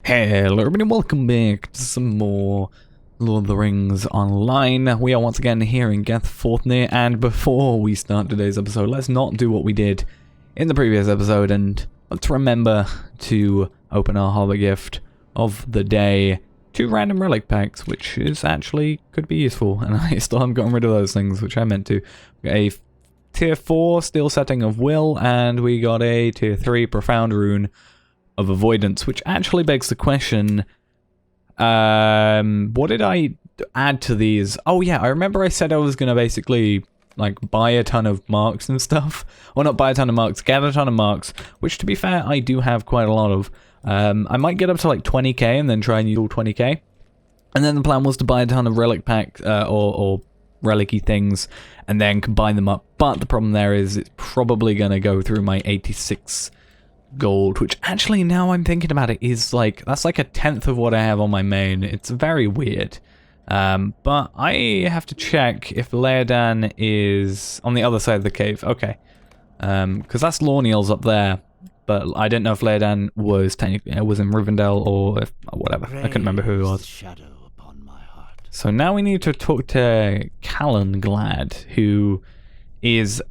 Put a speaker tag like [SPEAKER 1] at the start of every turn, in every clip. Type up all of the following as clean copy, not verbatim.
[SPEAKER 1] Hello everybody, welcome back to some more Lord of the Rings Online. We are once again here in Gethfortnir, and before we start today's episode, let's not do what we did in the previous episode, and let's remember to open our Hobbit gift of the day. 2 random relic packs, which is actually could be useful, and I still haven't gotten rid of those things, which I meant to. We got a tier 4 steel setting of Will, and we got a tier 3 profound rune of avoidance, which actually begs the question, what did I add to these? Oh yeah, I remember I said I was gonna basically like buy a ton of marks and stuff. Well, not buy a ton of marks, get a ton of marks, which to be fair, I do have quite a lot of. I might get up to like 20k and then try and use all 20k. And then the plan was to buy a ton of relic pack or relic-y things and then combine them up. But the problem there is it's probably gonna go through my 86 gold, which actually, now I'm thinking about it, is like, that's like a 1/10 of what I have on my main. It's very weird. But I have to check if Laodan is on the other side of the cave. Okay. Because that's Lorniel's up there. But I didn't know if Laodan was technically was in Rivendell or whatever. I couldn't remember who he was. So now we need to talk to Callanglad, who is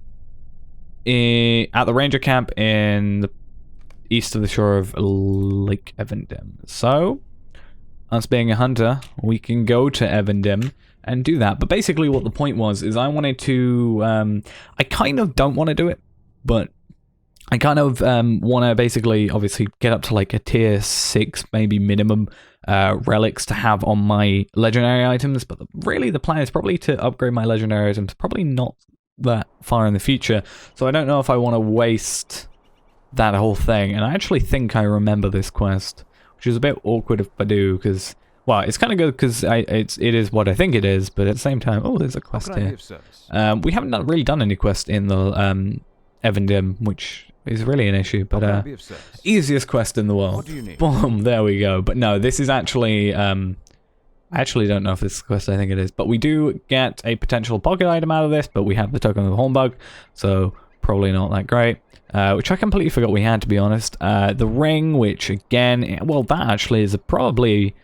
[SPEAKER 1] at the ranger camp in the east of the shore of Lake Evendim. So, us being a hunter, we can go to Evendim and do that. But basically what the point was is I wanted to, I kind of don't want to do it, but I kind of want to basically, obviously, get up to like a tier 6, maybe minimum, relics to have on my legendary items. But really the plan is probably to upgrade my legendary items, probably not that far in the future. So I don't know if I want to waste that whole thing. And I actually think I remember this quest, which is a bit awkward if I do, because, well, it's kind of good because it is what I think it is, but at the same time, oh, there's a quest here. We haven't really done any quest in the Evendim, which is really an issue, but easiest quest in the world. Boom, there we go. But no, this is actually, I actually don't know if this is the quest I think it is, but we do get a potential pocket item out of this, but we have the token of the Hornbug, so probably not that great. Which I completely forgot we had, to be honest. The ring, which again, well, that actually is probably...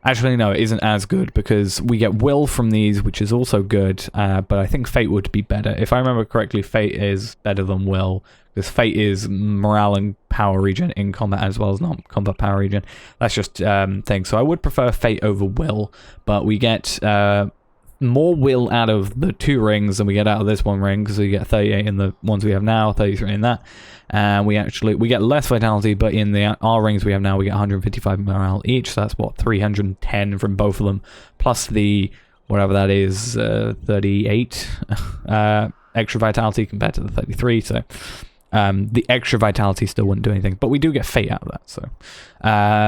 [SPEAKER 1] Actually, no, it isn't as good, because we get Will from these, which is also good, but I think Fate would be better. If I remember correctly, Fate is better than Will, because Fate is morale and power regen in combat as well as non-combat power regen. That's just thing. So I would prefer Fate over Will, but we get more Will out of the 2 rings than we get out of this 1 ring, because we get 38 in the ones we have now, 33 in that, and we get less vitality, but in our rings we have now we get 155 morale each, so that's what, 310 from both of them, plus the whatever that is, 38 extra vitality compared to the 33, so the extra vitality still wouldn't do anything, but we do get Fate out of that. So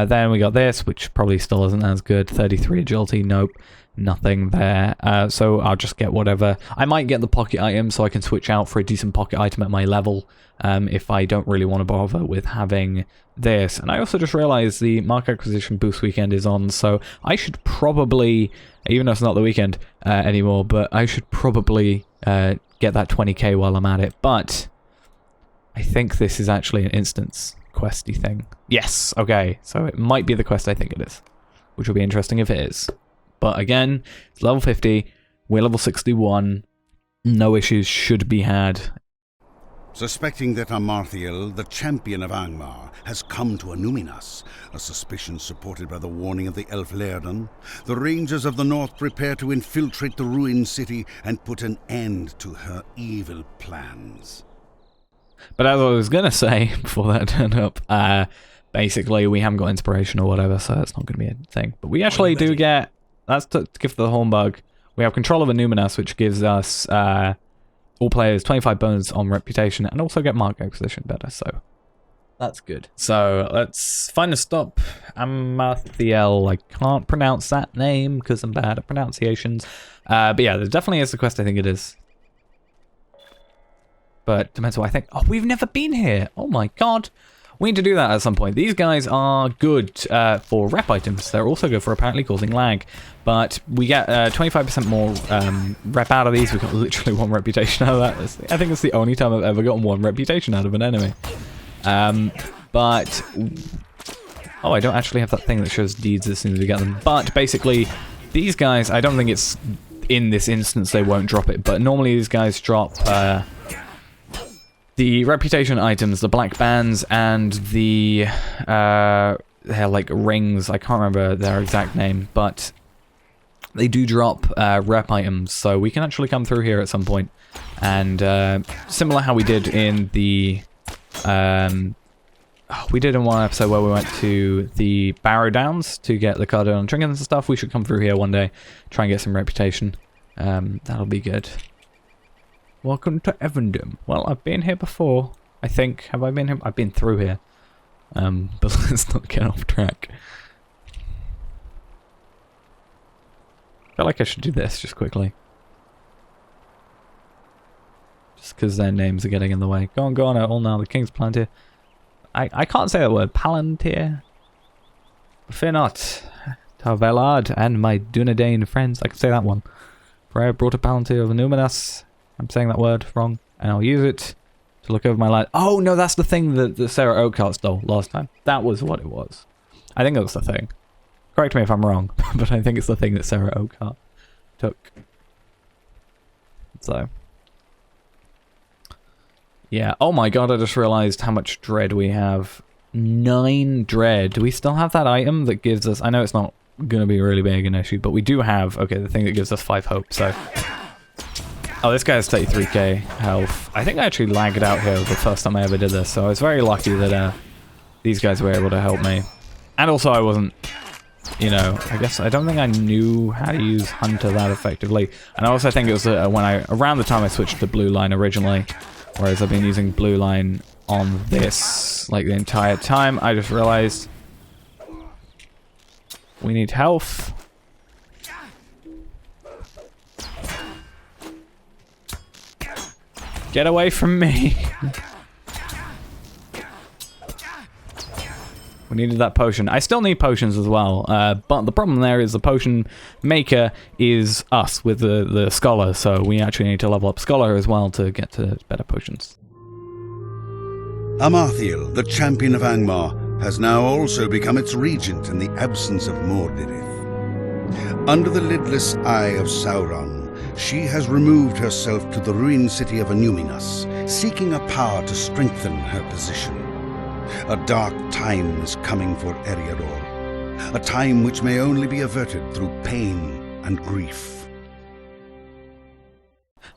[SPEAKER 1] then we got this, which probably still isn't as good. 33 agility, nope, nothing there. So I'll just get whatever. I might get the pocket item so I can switch out for a decent pocket item at my level, if I don't really want to bother with having this. And I also just realized the mark acquisition boost weekend is on, so I should probably, even though it's not the weekend anymore, but I should probably get that 20k while I'm at it. But I think this is actually an instance questy thing. Yes, okay, so it might be the quest I think it is, which will be interesting if it is. But again, it's level 50, we're level 61, no issues should be had.
[SPEAKER 2] Suspecting that Amarthiel, the champion of Angmar, has come to Annúminas, a suspicion supported by the warning of the elf Laodan, the rangers of the north prepare to infiltrate the ruined city and put an end to her evil plans.
[SPEAKER 1] But as I was going to say before that turned up, basically we haven't got inspiration or whatever, so that's not going to be a thing. But we actually do get, that's to give the Hornbug, we have control of Annúminas, which gives us all players 25 bonus on reputation, and also get mark acquisition better, so that's good. So let's find a stop. Amarthiel, I can't pronounce that name because I'm bad at pronunciations. But yeah, there definitely is the quest I think it is. But depends what I think. Oh, we've never been here. Oh my god. We need to do that at some point. These guys are good for rep items. They're also good for apparently causing lag. But we get 25% more rep out of these. We've got literally 1 reputation out of that. I think it's the only time I've ever gotten 1 reputation out of an enemy. But Oh, I don't actually have that thing that shows deeds as soon as we get them. But basically, these guys, I don't think it's in this instance they won't drop it, but normally these guys drop the reputation items, the black bands, and the they're like rings. I can't remember their exact name, but they do drop rep items, so we can actually come through here at some point. And similar how we did in the we did in one episode where we went to the Barrow Downs to get the Cardinal trinkets and stuff. We should come through here one day, try and get some reputation. That'll be good. Welcome to Evendim. Well, I've been here before, I think. Have I been here? I've been through here. But let's not get off track. I feel like I should do this just quickly. Just because their names are getting in the way. Go on, all now. The King's Palantir. I can't say that word. Palantir. Fear not. Tarvelard and my Dunedain friends. I can say that one. For I have brought a Palantir of Numinas. I'm saying that word wrong. And I'll use it to look over my life. Oh, no, that's the thing that Sarah Oakhart stole last time. That was what it was. I think that was the thing. Correct me if I'm wrong, but I think it's the thing that Sarah Oakhart took. So. Yeah. Oh my god, I just realized how much dread we have. 9 dread. Do we still have that item that gives us... I know it's not going to be really big an issue, but we do have... Okay, the thing that gives us 5 hope, so... Oh, this guy has 33k health. I think I actually lagged out here the first time I ever did this, so I was very lucky that these guys were able to help me. And also I wasn't... You know, I guess I don't think I knew how to use Hunter that effectively. And I also think it was around the time I switched to Blue Line originally. Whereas I've been using Blue Line on this, like, the entire time. I just realized we need health. Get away from me. We needed that potion. I still need potions as well, but the problem there is the potion maker is us with the scholar, so we actually need to level up scholar as well to get to better potions.
[SPEAKER 2] Amarthiel, the champion of Angmar, has now also become its regent in the absence of Mordirith. Under the lidless eye of Sauron, she has removed herself to the ruined city of Anuminas, seeking a power to strengthen her position. A dark time is coming for Eriador, a time which may only be averted through pain and grief.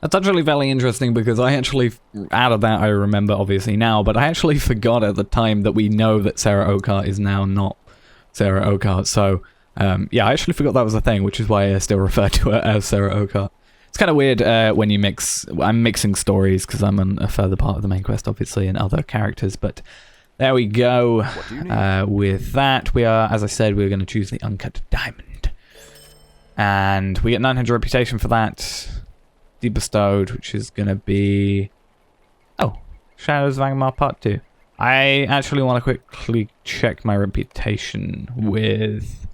[SPEAKER 1] That's actually very interesting because I actually, out of that I remember obviously now, but I actually forgot at the time that we know that Sarah Oakhart is now not Sarah Oakhart, so yeah, I actually forgot that was a thing, which is why I still refer to her as Sarah Oakhart. It's kind of weird when you mix, I'm mixing stories because I'm on a further part of the main quest obviously and other characters, but there we go. With that, we are, as I said, we're going to choose the Uncut Diamond. And we get 900 reputation for that. Bestowed, which is going to be... Oh, Shadows of Angmar Part 2. I actually want to quickly check my reputation with...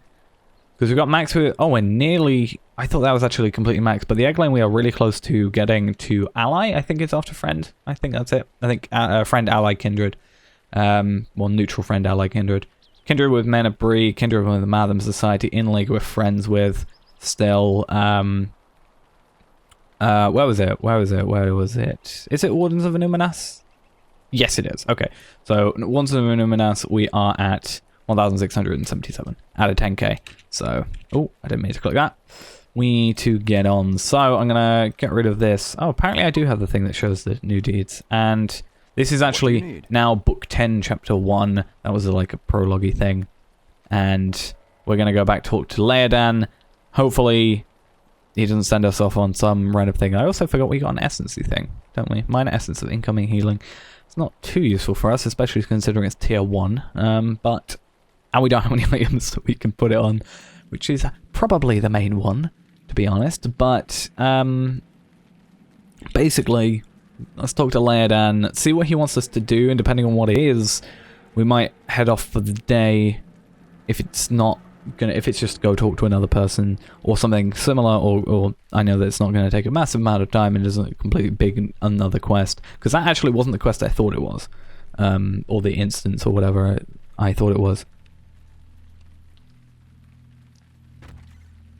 [SPEAKER 1] Because we've got max with... Oh, we're nearly... I thought that was actually completely max, but the Egglane we are really close to getting to Ally. I think it's after Friend. I think that's it. I think Friend, Ally, Kindred. Well, neutral friend, ally, kindred. Kindred with Men of Bree, kindred with the Matham Society, in league with friends with, still, where was it? Is it Wardens of Anuminas? Yes, it is. Okay. So, Wardens of Anuminas, we are at 1,677 out of 10k. So, oh, I didn't mean to click that. We need to get on. So, I'm going to get rid of this. Oh, apparently I do have the thing that shows the new deeds. And... this is actually now Book 10, Chapter 1. That was like a prologue-y thing. And we're going to go back talk to Leodan. Hopefully, he doesn't send us off on some random thing. I also forgot we got an essence-y thing, don't we? Minor essence of incoming healing. It's not too useful for us, especially considering it's Tier 1. And we don't have any items that we can put it on, which is probably the main one, to be honest. But, basically... let's talk to Leodan, see what he wants us to do, and depending on what it is, we might head off for the day. If it's not gonna, if it's just go talk to another person or something similar, or I know that it's not going to take a massive amount of time and isn't completely big another quest, because that actually wasn't the quest I thought it was, or the instance or whatever I thought it was.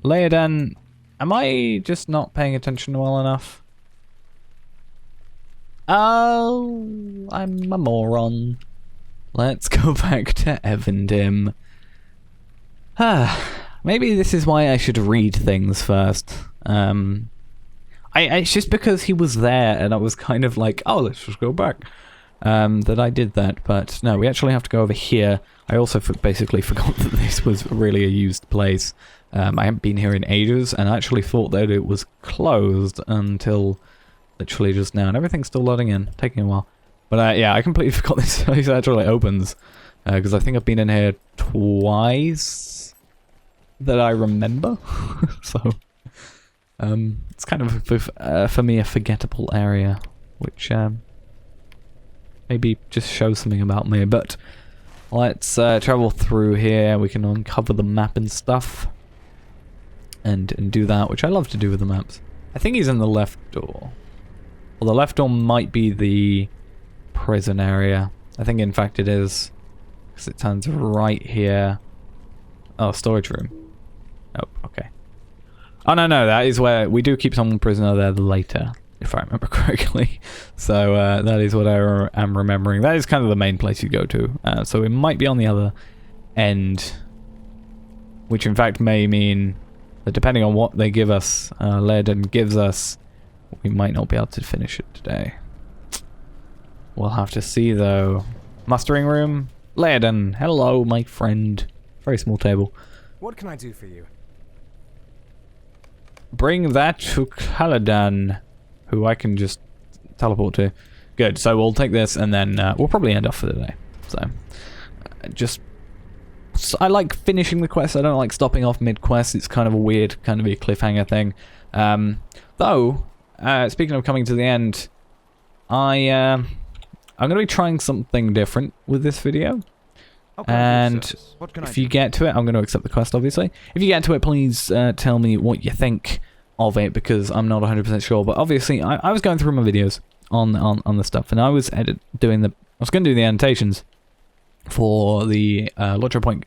[SPEAKER 1] Laodan, am I just not paying attention well enough? Oh, I'm a moron. Let's go back to Evendim. Maybe this is why I should read things first. It's just because he was there and I was kind of like, oh, let's just go back. That I did that, but no, we actually have to go over here. I also basically forgot that this was really a used place. I haven't been here in ages, and I actually thought that it was closed until literally just now, and everything's still loading in, taking a while. But yeah, I completely forgot this place actually opens, because I think I've been in here twice that I remember. So it's kind of for me a forgettable area, which maybe just shows something about me. But let's travel through here. We can uncover the map and stuff, and do that, which I love to do with the maps. I think he's in the left door. Well, the left door might be the prison area. I think in fact it is, because it turns right here. Oh, storage room. Oh, okay. Oh no, that is where we do keep someone prisoner there later, if I remember correctly. So that is what I am remembering. That is kind of the main place you go to. So it might be on the other end, which in fact may mean that depending on what they give us, Laodan gives us, we might not be able to finish it today. We'll have to see though. Mustering room. Laodan, hello my friend. Very small table.
[SPEAKER 3] What can I do for you?
[SPEAKER 1] Bring that to Caladan, who I can just teleport to. Good, so we'll take this and then we'll probably end off for the day. So, I like finishing the quest. I don't like stopping off mid-quest. It's kind of a weird, kind of a cliffhanger thing. Though, speaking of coming to the end, I'm going to be trying something different with this video.
[SPEAKER 3] Okay,
[SPEAKER 1] and if you get to it, I'm going to accept the quest, obviously. If you get to it, please tell me what you think of it, because I'm not 100% sure. But obviously, I was going through my videos on the stuff, and I was I was going to do the annotations for the LOTRO point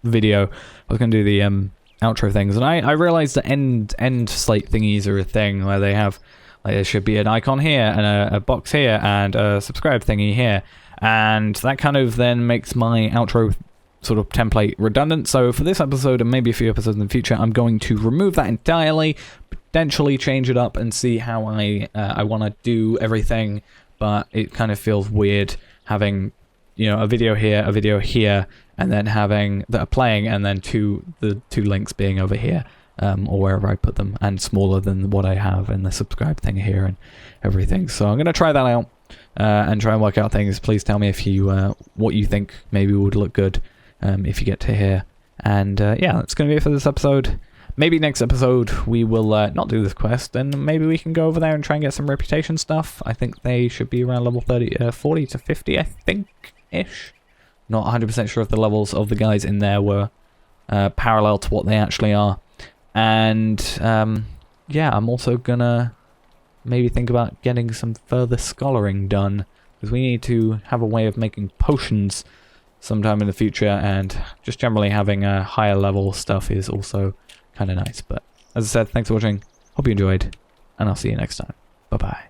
[SPEAKER 1] video. I was going to do the outro things, and I realized that end slate thingies are a thing where they have, like, there should be an icon here and a box here and a subscribe thingy here. And that kind of then makes my outro sort of template redundant. So for this episode and maybe a few episodes in the future, I'm going to remove that entirely, potentially change it up and see how I want to do everything. But it kind of feels weird having, you know, a video here, and then having that are playing, and then the two links being over here, or wherever I put them, and smaller than what I have in the subscribe thing here and everything. So I'm going to try that out. And try and work out things. Please tell me if you what you think maybe would look good if you get to here. And yeah, that's going to be it for this episode. Maybe next episode we will not do this quest, and maybe we can go over there and try and get some reputation stuff. I think they should be around level 40 to 50, I think-ish. Not 100% sure if the levels of the guys in there were parallel to what they actually are. And yeah, I'm also gonna maybe think about getting some further scholaring done, because we need to have a way of making potions sometime in the future, and just generally having a higher level stuff is also kind of nice. But as I said, thanks for watching, hope you enjoyed, and I'll see you next time. Bye bye.